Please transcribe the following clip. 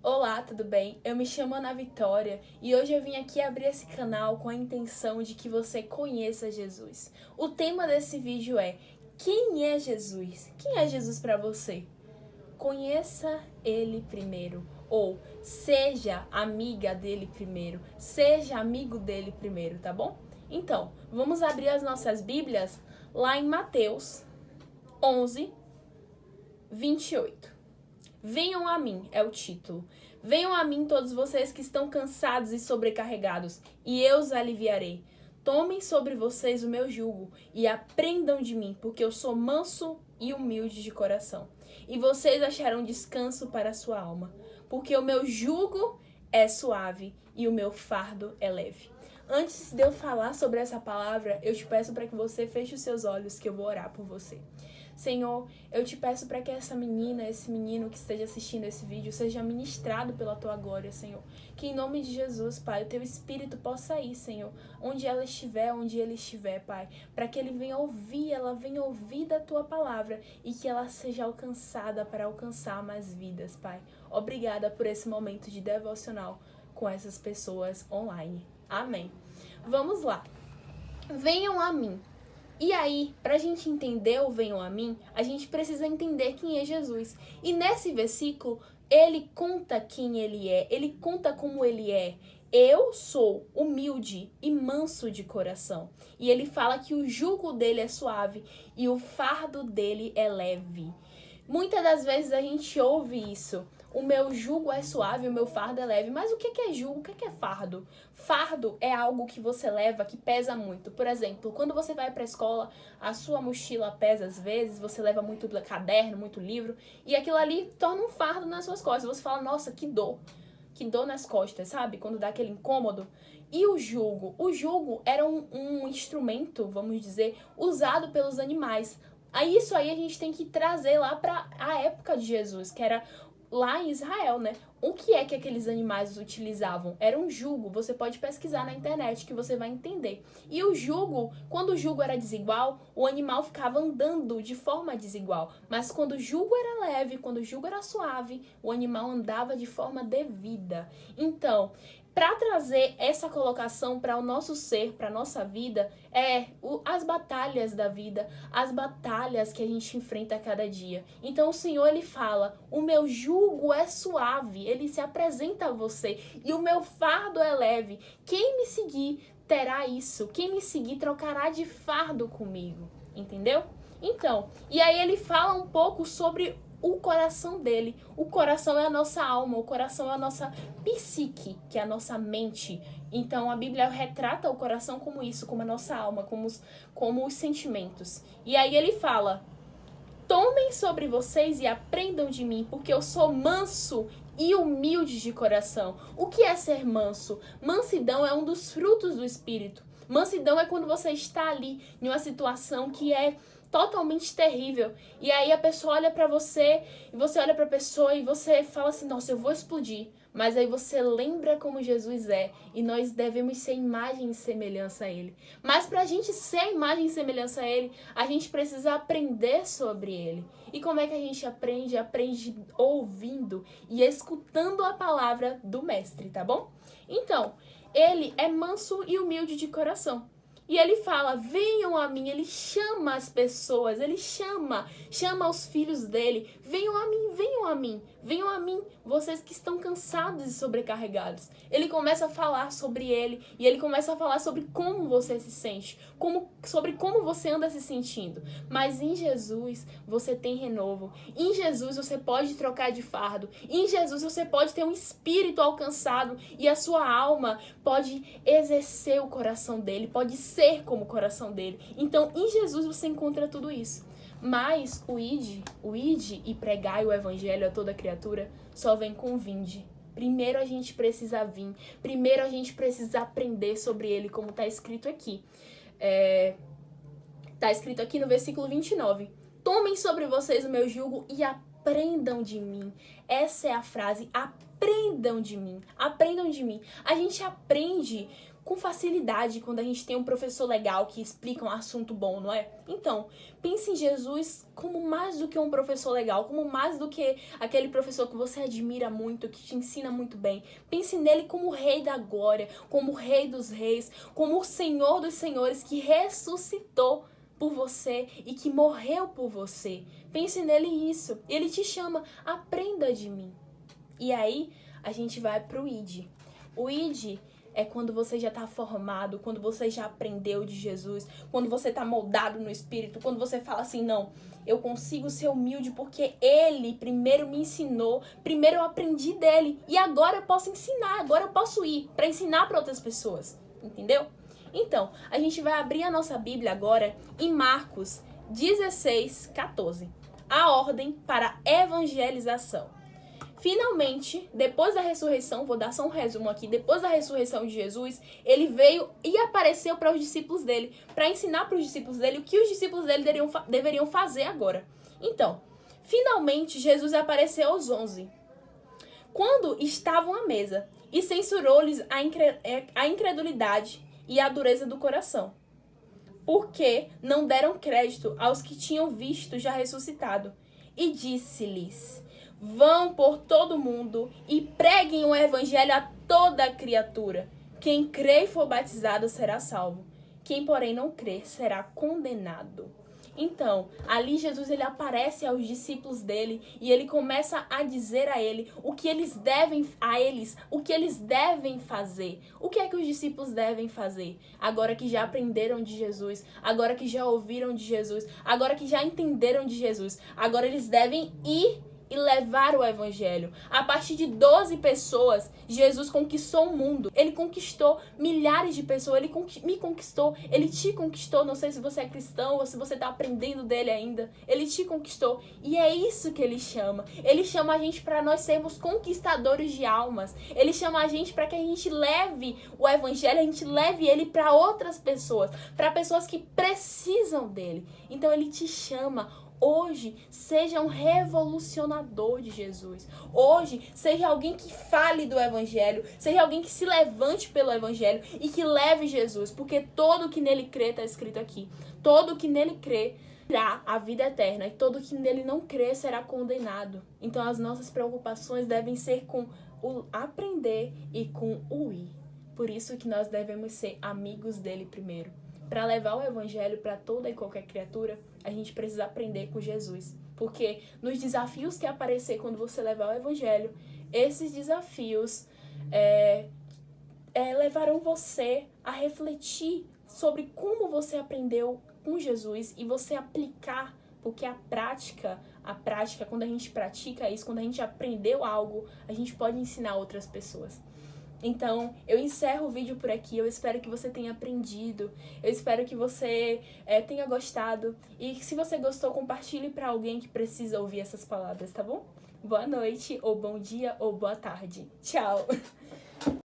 Olá, tudo bem? Eu me chamo Ana Vitória e hoje eu vim aqui abrir esse canal com a intenção de que você conheça Jesus. O tema desse vídeo é: quem é Jesus? Quem é Jesus para você? Conheça ele primeiro, ou seja amiga dele primeiro, seja amigo dele primeiro, tá bom? Então, vamos abrir as nossas Bíblias lá em Mateus 11, 28. Venham a mim, é o título. Venham a mim todos vocês que estão cansados e sobrecarregados, e eu os aliviarei. Tomem sobre vocês o meu jugo e aprendam de mim, porque eu sou manso e humilde de coração. E vocês acharão descanso para a sua alma, porque o meu jugo é suave e o meu fardo é leve. Antes de eu falar sobre essa palavra, eu te peço para que você feche os seus olhos, que eu vou orar por você. Senhor, eu te peço para que essa menina, esse menino que esteja assistindo esse vídeo seja ministrado pela tua glória, Senhor. Que em nome de Jesus, Pai, o teu Espírito possa ir, Senhor, onde ela estiver, onde ele estiver, Pai, para que ele venha ouvir, ela venha ouvir da tua palavra e que ela seja alcançada para alcançar mais vidas, Pai. Obrigada por esse momento de devocional com essas pessoas online. Amém. Vamos lá. Venham a mim. E aí, para a gente entender o venham a mim, a gente precisa entender quem é Jesus. E nesse versículo, ele conta quem ele é, ele conta como ele é. Eu sou humilde e manso de coração. E ele fala que o jugo dele é suave e o fardo dele é leve. Muitas das vezes a gente ouve isso. O meu jugo é suave, o meu fardo é leve. Mas o que é jugo? O que é fardo? Fardo é algo que você leva que pesa muito. Por exemplo, quando você vai para a escola, a sua mochila pesa às vezes, você leva muito caderno, muito livro, e aquilo ali torna um fardo nas suas costas. Você fala, nossa, que dor nas costas, sabe? Quando dá aquele incômodo. E o jugo? O jugo era um instrumento, vamos dizer, usado pelos animais. Aí isso aí a gente tem que trazer lá para a época de Jesus, que era lá em Israel, né? O que é que aqueles animais utilizavam? Era um jugo. Você pode pesquisar na internet que você vai entender. E o jugo, quando o jugo era desigual, o animal ficava andando de forma desigual. Mas quando o jugo era leve, quando o jugo era suave, o animal andava de forma devida. Então, para trazer essa colocação para o nosso ser, para a nossa vida, as batalhas da vida, as batalhas que a gente enfrenta a cada dia. Então o Senhor, ele fala, o meu jugo é suave, ele se apresenta a você, e o meu fardo é leve. Quem me seguir terá isso, quem me seguir trocará de fardo comigo, entendeu? Então, e aí ele fala um pouco sobre o coração dele. O coração é a nossa alma, o coração é a nossa psique, que é a nossa mente. Então a Bíblia retrata o coração como isso, como a nossa alma, como os sentimentos. E aí ele fala, tomem sobre vocês e aprendam de mim, porque eu sou manso e humilde de coração. O que é ser manso? Mansidão é um dos frutos do Espírito. Mansidão é quando você está ali em uma situação que é totalmente terrível. E aí a pessoa olha pra você, e você olha pra pessoa e você fala assim, nossa, eu vou explodir. Mas aí você lembra como Jesus é, e nós devemos ser imagem e semelhança a ele. Mas pra gente ser imagem e semelhança a ele, a gente precisa aprender sobre ele. E como é que a gente aprende? Aprende ouvindo e escutando a palavra do mestre, tá bom? Então, ele é manso e humilde de coração. E ele fala, venham a mim, ele chama as pessoas, ele chama os filhos dele, venham a mim, vocês que estão cansados e sobrecarregados. Ele começa a falar sobre ele, e ele começa a falar sobre como você se sente, sobre como você anda se sentindo. Mas em Jesus você tem renovo, em Jesus você pode trocar de fardo, em Jesus você pode ter um espírito alcançado, e a sua alma pode exercer o coração dele, pode ser como o coração dele. Então, em Jesus você encontra tudo isso. Mas o ide e pregai o evangelho a toda criatura só vem com vinde. Primeiro a gente precisa vir. Primeiro a gente precisa aprender sobre ele, como está escrito aqui. Está escrito aqui no versículo 29. Tomem sobre vocês o meu jugo e aprendam de mim. Essa é a frase, aprendam de mim. Aprendam de mim. A gente aprende com facilidade quando a gente tem um professor legal que explica um assunto bom, não é? Então, pense em Jesus como mais do que um professor legal, como mais do que aquele professor que você admira muito, que te ensina muito bem. Pense nele como o Rei da Glória, como o Rei dos Reis, como o Senhor dos Senhores que ressuscitou por você e que morreu por você. Pense nele isso. Ele te chama, aprenda de mim. E aí, a gente vai pro ID. O ID é quando você já está formado, quando você já aprendeu de Jesus, quando você está moldado no Espírito, quando você fala assim, não, eu consigo ser humilde porque Ele primeiro me ensinou, primeiro eu aprendi dele e agora eu posso ensinar, agora eu posso ir para ensinar para outras pessoas, entendeu? Então, a gente vai abrir a nossa Bíblia agora em Marcos 16:14, a ordem para evangelização. Finalmente, depois da ressurreição, vou dar só um resumo aqui, depois da ressurreição de Jesus, ele veio e apareceu para os discípulos dele, para ensinar para os discípulos dele o que os discípulos dele deveriam fazer agora. Então, finalmente, Jesus apareceu aos 11, quando estavam à mesa, e censurou-lhes a incredulidade e a dureza do coração, porque não deram crédito aos que tinham visto já ressuscitado, e disse-lhes: vão por todo mundo e preguem o evangelho a toda criatura. Quem crê e for batizado será salvo. Quem, porém, não crer será condenado. Então, ali Jesus ele aparece aos discípulos dele e ele começa a dizer a eles o que eles devem fazer. O que é que os discípulos devem fazer? Agora que já aprenderam de Jesus, agora que já ouviram de Jesus, agora que já entenderam de Jesus, agora eles devem ir e levar o evangelho. A partir de 12 pessoas, Jesus conquistou o mundo. Ele conquistou milhares de pessoas. Ele me conquistou. Ele te conquistou. Não sei se você é cristão ou se você está aprendendo dele ainda. Ele te conquistou. E é isso que ele chama. Ele chama a gente para nós sermos conquistadores de almas. Ele chama a gente para que a gente leve o evangelho, a gente leve ele para outras pessoas, para pessoas que precisam dele. Então ele te chama. Hoje, seja um revolucionador de Jesus. Hoje, seja alguém que fale do evangelho, seja alguém que se levante pelo evangelho e que leve Jesus, porque todo que nele crê, está escrito aqui, todo que nele crê terá a vida eterna e todo que nele não crê será condenado. Então, as nossas preocupações devem ser com o aprender e com o ir. Por isso que nós devemos ser amigos dele primeiro. Para levar o evangelho para toda e qualquer criatura, a gente precisa aprender com Jesus. Porque nos desafios que aparecer quando você levar o evangelho, esses desafios levarão você a refletir sobre como você aprendeu com Jesus e você aplicar, porque a prática, quando a gente pratica isso, quando a gente aprendeu algo, a gente pode ensinar outras pessoas. Então, eu encerro o vídeo por aqui, eu espero que você tenha aprendido, eu espero que você tenha gostado, e se você gostou, compartilhe para alguém que precisa ouvir essas palavras, tá bom? Boa noite, ou bom dia, ou boa tarde. Tchau!